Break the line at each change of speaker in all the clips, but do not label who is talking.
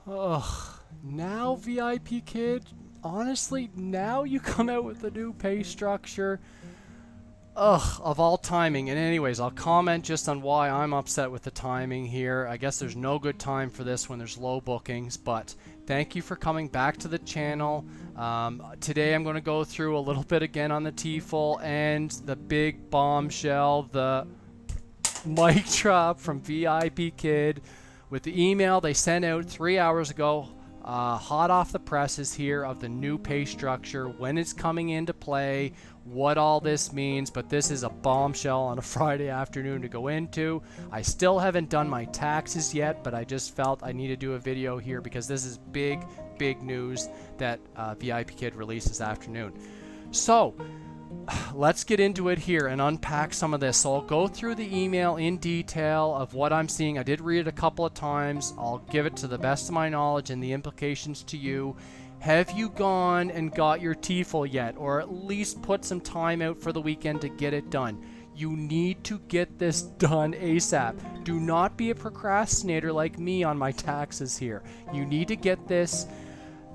Ugh, now VIP Kid, honestly, now you come out with the new pay structure. Ugh, of all timing. And anyways, I'll comment just on why I'm upset with the timing here. I guess there's no good time for this when there's low bookings, but thank you for coming back to the channel. Today I'm going to go through a little bit again on the TEFL and the big bombshell, the mic drop from VIP Kid with the email they sent out 3 hours ago, hot off the presses here, of the new pay structure, when it's coming into play, what all this means. But this is a bombshell on a Friday afternoon to go into. I still haven't done my taxes yet, but I just felt I need to do a video here because this is big news that VIP Kid released this afternoon. So let's get into it here and unpack some of this. So I'll go through the email in detail of what I'm seeing. I did read it a couple of times. I'll give it to the best of my knowledge and the implications to you. Have you gone and got your TEFL yet, or at least put some time out for the weekend to get it done? You need to get this done ASAP. Do not be a procrastinator like me on my taxes here. You need to get this.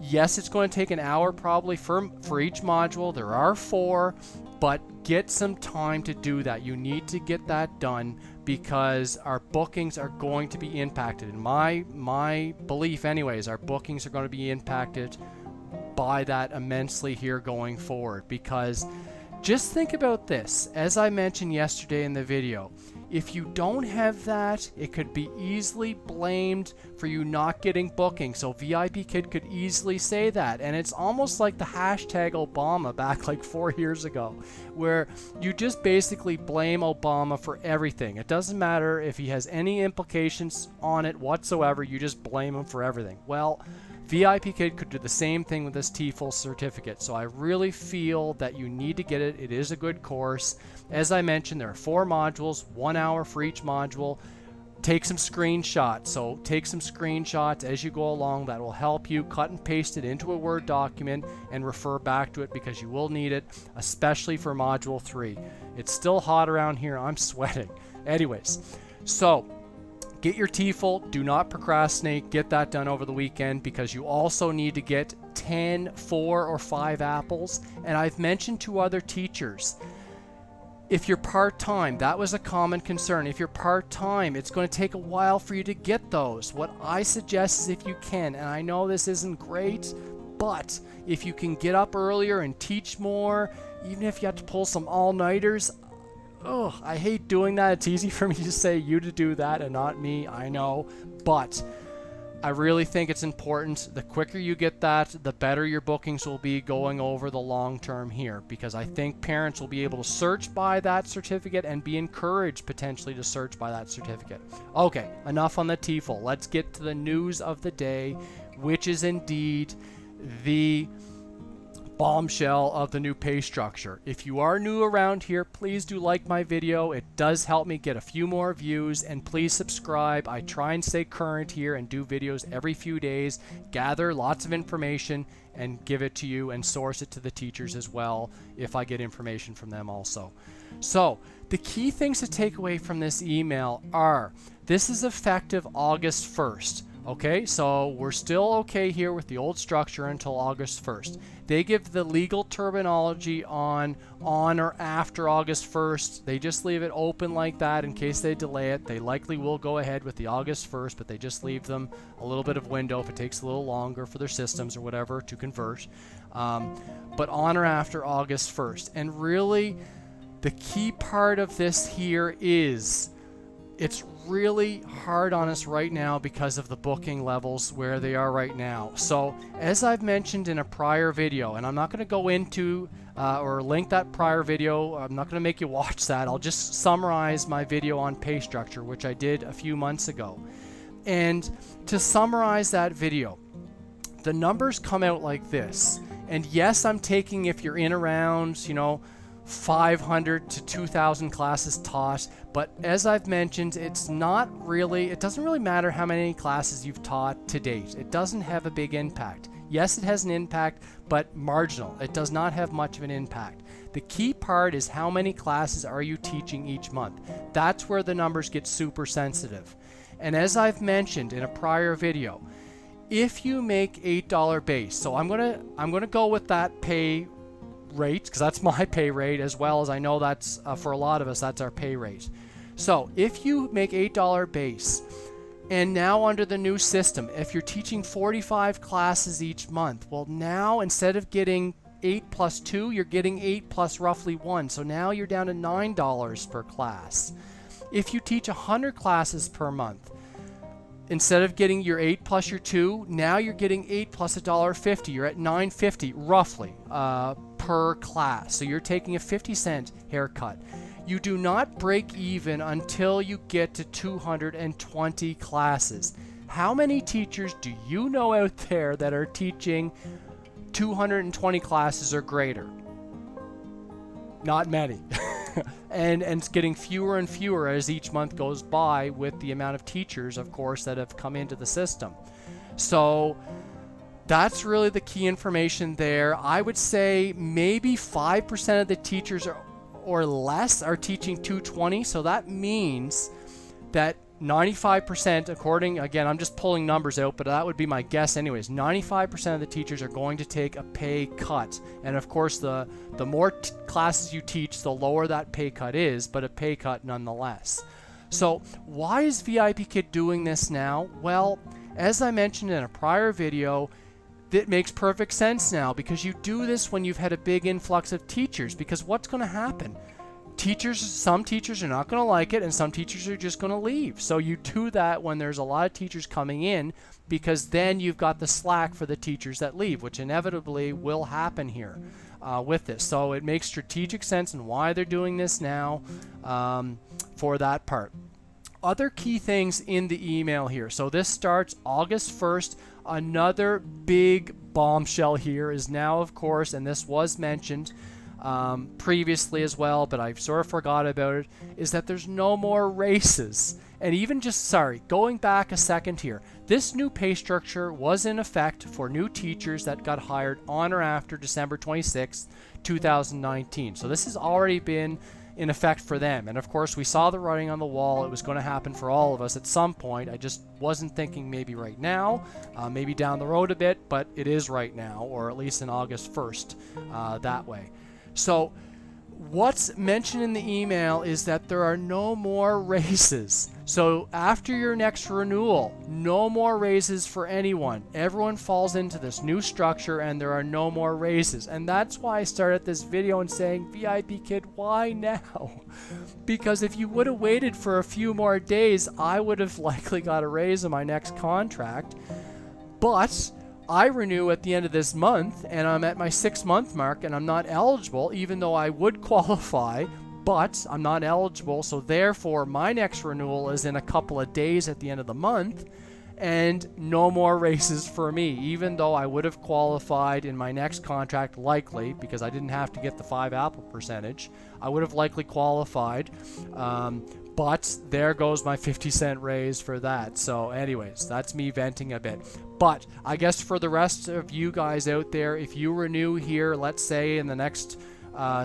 Yes, it's going to take an hour probably for each module. There are 4, but get some time to do that. You need to get that done because our bookings are going to be impacted. In my belief anyways, our bookings are going to be impacted by that immensely here going forward. Because just think about this, as I mentioned yesterday in the video, if you don't have that, it could be easily blamed for you not getting bookings. So VIP Kid could easily say that. And it's almost like the hashtag Obama back like 4 years ago, where you just basically blame Obama for everything. It doesn't matter if he has any implications on it whatsoever, you just blame him for everything. Well, VIP Kid could do the same thing with this TEFL certificate. So I really feel that you need to get it. It is a good course. As I mentioned, there are 4 modules, 1 hour for each module. Take some screenshots. So take some screenshots as you go along. That will help you cut and paste it into a Word document and refer back to it because you will need it, especially for module 3. It's still hot around here. I'm sweating. Anyways, so get your TEFL, do not procrastinate, get that done over the weekend because you also need to get 10, 4, or 5 apples. And I've mentioned to other teachers, if you're part-time, that was a common concern. If you're part-time, it's going to take a while for you to get those. What I suggest is if you can, and I know this isn't great, but if you can get up earlier and teach more, even if you have to pull some all-nighters, oh, I hate doing that. It's easy for me to say you to do that and not me, I know, but I really think it's important. The quicker you get that, the better your bookings will be going over the long term here, because I think parents will be able to search by that certificate and be encouraged potentially to search by that certificate. Okay, enough on the TEFL. Let's get to the news of the day, which is indeed the bombshell of the new pay structure. If you are new around here, please do like my video. It does help me get a few more views, and please subscribe. I try and stay current here and do videos every few days, gather lots of information and give it to you and source it to the teachers as well if I get information from them also. So the key things to take away from this email are, this is effective August 1st. Okay, so we're still okay here with the old structure until August 1st. They give the legal terminology on or after August 1st. They just leave it open like that in case they delay it. They likely will go ahead with the August 1st, but they just leave them a little bit of window if it takes a little longer for their systems or whatever to convert. But on or after August 1st. And really, the key part of this here is, it's really hard on us right now because of the booking levels where they are right now. So as I've mentioned in a prior video, and I'm not going to go into or link that prior video, I'm not going to make you watch that. I'll just summarize my video on pay structure, which I did a few months ago. And to summarize that video, the numbers come out like this. And yes, I'm taking, if you're in around, 500 to 2,000 classes taught, but as I've mentioned, it doesn't really matter how many classes you've taught to date. It doesn't have a big impact. Yes, it has an impact, but marginal. It does not have much of an impact. The key part is how many classes are you teaching each month. That's where the numbers get super sensitive. And as I've mentioned in a prior video, if you make $8 base, so I'm gonna go with that pay rate because that's my pay rate, as well as I know that's for a lot of us that's our pay rate. So if you make $8 base, and now under the new system, if you're teaching 45 classes each month, well, now instead of getting 8 plus 2, you're getting 8 plus roughly 1. So now you're down to $9 per class. If you teach 100 classes per month, instead of getting your 8 plus your 2, now you're getting 8 plus $1.50. You're at $9.50 roughly per class. So you're taking a 50-cent haircut. You do not break even until you get to 220 classes. How many teachers do you know out there that are teaching 220 classes or greater? Not many. and it's getting fewer and fewer as each month goes by with the amount of teachers, of course, that have come into the system. So that's really the key information there. I would say maybe 5% of the teachers or less are teaching 220. So that means that 95%, according, again, I'm just pulling numbers out, but that would be my guess anyways, 95% of the teachers are going to take a pay cut. And of course, the more classes you teach, the lower that pay cut is, but a pay cut nonetheless. So why is VIP Kid doing this now? Well, as I mentioned in a prior video, it makes perfect sense now, because you do this when you've had a big influx of teachers, because what's going to happen? Some teachers are not going to like it, and some teachers are just going to leave. So you do that when there's a lot of teachers coming in, because then you've got the slack for the teachers that leave, which inevitably will happen here with this. So it makes strategic sense and why they're doing this now for that part. Other key things in the email here. So this starts August 1st. Another big bombshell here is now, of course, and this was mentioned previously as well, but I sort of forgot about it, is that there's no more races. And even going back a second here, this new pay structure was in effect for new teachers that got hired on or after December 26th, 2019. So this has already been in effect for them. And of course, we saw the writing on the wall. It was going to happen for all of us at some point. I just wasn't thinking maybe right now, maybe down the road a bit, but it is right now, or at least in August 1st, that way. So what's mentioned in the email is that there are no more raises. So after your next renewal, no more raises for anyone. Everyone falls into this new structure and there are no more raises. And that's why I started this video and saying, VIP Kid, why now? Because if you would have waited for a few more days, I would have likely got a raise in my next contract. But I renew at the end of this month, and I'm at my 6-month mark, and I'm not eligible, even though I would qualify, but I'm not eligible. So therefore, my next renewal is in a couple of days at the end of the month, and no more races for me, even though I would have qualified in my next contract likely, because I didn't have to get the 5 Apple percentage. I would have likely qualified. But there goes my 50-cent raise for that. So anyways, that's me venting a bit. But I guess for the rest of you guys out there, if you renew here, let's say in the next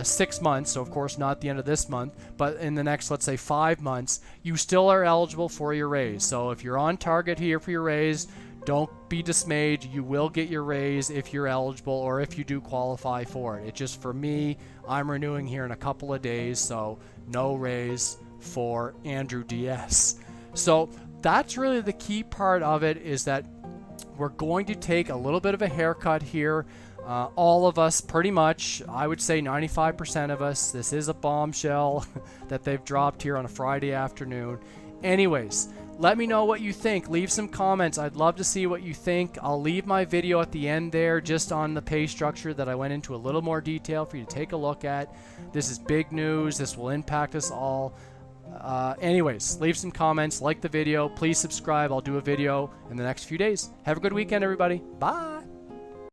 6 months, so of course not the end of this month, but in the next, let's say 5 months, you still are eligible for your raise. So if you're on target here for your raise, don't be dismayed. You will get your raise if you're eligible or if you do qualify for it. It's just for me, I'm renewing here in a couple of days, so no raise for Andrew DS. So that's really the key part of it, is that we're going to take a little bit of a haircut here. All of us, pretty much, I would say 95% of us. This is a bombshell that they've dropped here on a Friday afternoon. Anyways, let me know what you think. Leave some comments. I'd love to see what you think. I'll leave my video at the end there just on the pay structure that I went into a little more detail for you to take a look at. This is big news. This will impact us all. Anyways, leave some comments, like the video, please subscribe. I'll do a video in the next few days. Have a good weekend, everybody. Bye.